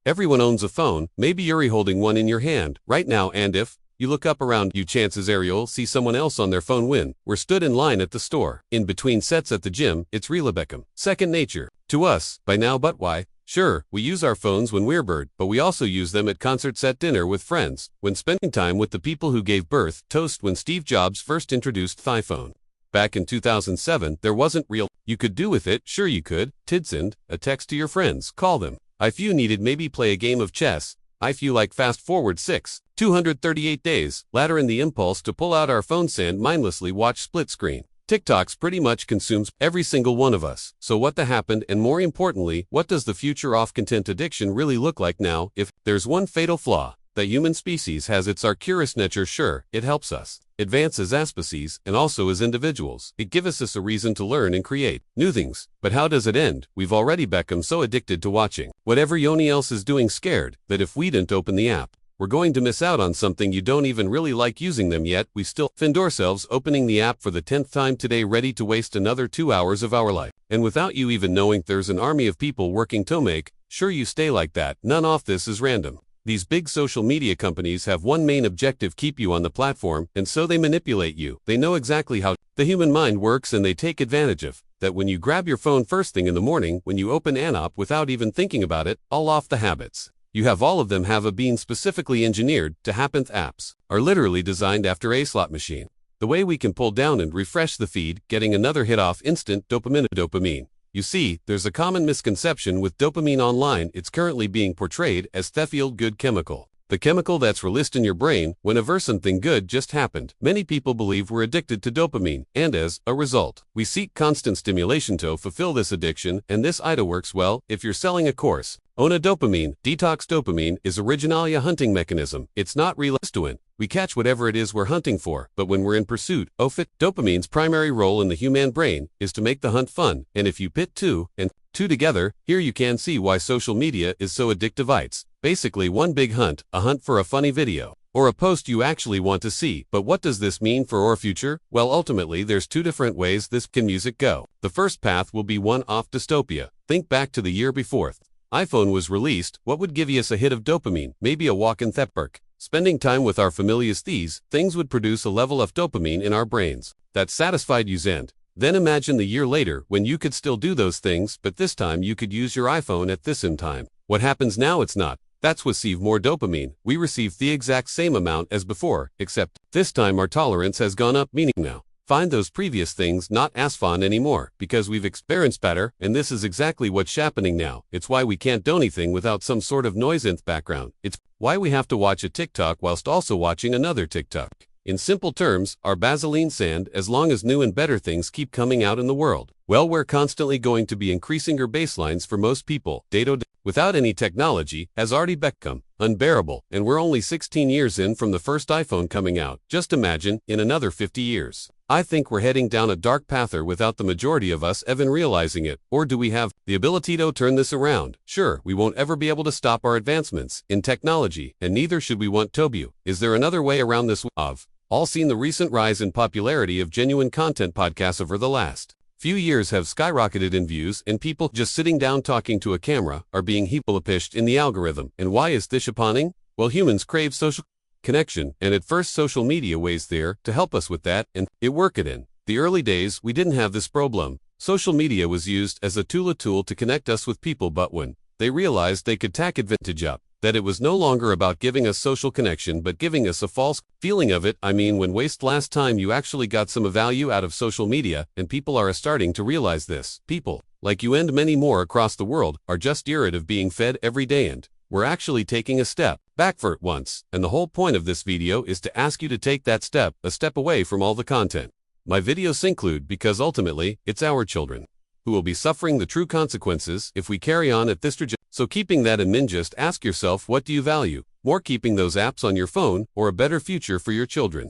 Everyone owns a phone, maybe you're holding one in your hand right now, and if you look up around you, chances are you'll see someone else on their phone when we're stood in line at the store, in between sets at the gym. It's really become second nature to us by now. But why? Sure, we use our phones when we're bored, but we also use them at concerts, at dinner with friends, when spending time with the people who gave birth. Toast when Steve Jobs first introduced the iPhone. Back in 2007, there wasn't real you could do with it. Sure you could. Send a text to your friends, call them. If you needed, maybe play a game of chess. If you like, fast forward 238 days later, in the impulse to pull out our phones and mindlessly watch split screen TikToks pretty much consumes every single one of us. So what happened, and more importantly, what does the future of content addiction really look like now? If there's one fatal flaw that human species has, it's our curious nature. Sure, it helps us advance as a species and also as individuals. It gives us a reason to learn and create new things. But how does it end? We've already become so addicted to watching whatever yoni else is doing, scared that if we didn't open the app, we're going to miss out on something. You don't even really like using them yet. We still find ourselves opening the app for the 10th time today, ready to waste another 2 hours of our life. And without you even knowing, there's an army of people working to make sure you stay like that. None of this is random. These big social media companies have one main objective: keep you on the platform, and so they manipulate you. They know exactly how the human mind works, and they take advantage of that. When you grab your phone first thing in the morning, when you open an app without even thinking about it, all off the habits you have, all of them have been specifically engineered to happen. Apps are literally designed after a slot machine. The way we can pull down and refresh the feed, getting another hit off instant dopamine. You see, there's a common misconception with dopamine online. It's currently being portrayed as the feel-good chemical, the chemical that's released in your brain whenever something good just happened. Many people believe we're addicted to dopamine, and as a result, we seek constant stimulation to fulfill this addiction. And this idea works well if you're selling a course. Own a dopamine detox. Dopamine is originally a hunting mechanism. It's not real to we catch whatever it is we're hunting for, but when we're in pursuit of it, dopamine's primary role in the human brain is to make the hunt fun. And if you pit two and two together, here you can see why social media is so addictive. It's basically one big hunt, a hunt for a funny video or a post you actually want to see. But what does this mean for our future? Well, ultimately, there's two different ways this can music go. The first path will be one of dystopia. Think back to the year before iPhone was released. What would give us a hit of dopamine? Maybe a walk in the park. Spending time with our familiars. These things would produce a level of dopamine in our brains that satisfied you. And then imagine the year later when you could still do those things, but this time you could use your iPhone at the same time. What happens now? It's not. That's receive more dopamine. We receive the exact same amount as before, except this time our tolerance has gone up, meaning now find those previous things not as fun anymore because we've experienced better. And this is exactly what's happening now. It's why we can't do anything without some sort of noise in the background. It's why we have to watch a TikTok whilst also watching another TikTok. In simple terms, our Vaseline sand, as long as new and better things keep coming out in the world, well, we're constantly going to be increasing our baselines for most people. Data without any technology has already become unbearable, and we're only 16 years in from the first iPhone coming out. Just imagine, in another 50 years. I think we're heading down a dark path without the majority of us even realizing it. Or do we have the ability to turn this around? Sure, we won't ever be able to stop our advancements in technology, and neither should we want to. Is there another way around this? I've all seen the recent rise in popularity of genuine content podcasts over the last few years have skyrocketed in views, and people just sitting down talking to a camera are being pushed in the algorithm. And why is this happening? Well, humans crave social connection, and at first social media was there to help us with that, and it worked. In the early days, we didn't have this problem. Social media was used as a tool to connect us with people, but when they realized they could take advantage of that, it was no longer about giving us social connection but giving us a false feeling of it. I mean, when waste last time you actually got some value out of social media, and people are starting to realize this. People like you and many more across the world are just tired of being fed every day, and we're actually taking a step back for it once. And the whole point of this video is to ask you to take that step, a step away from all the content my videos include, because ultimately, it's our children who will be suffering the true consequences if we carry on at this trajectory. So keeping that in mind, just ask yourself, what do you value more, keeping those apps on your phone or a better future for your children?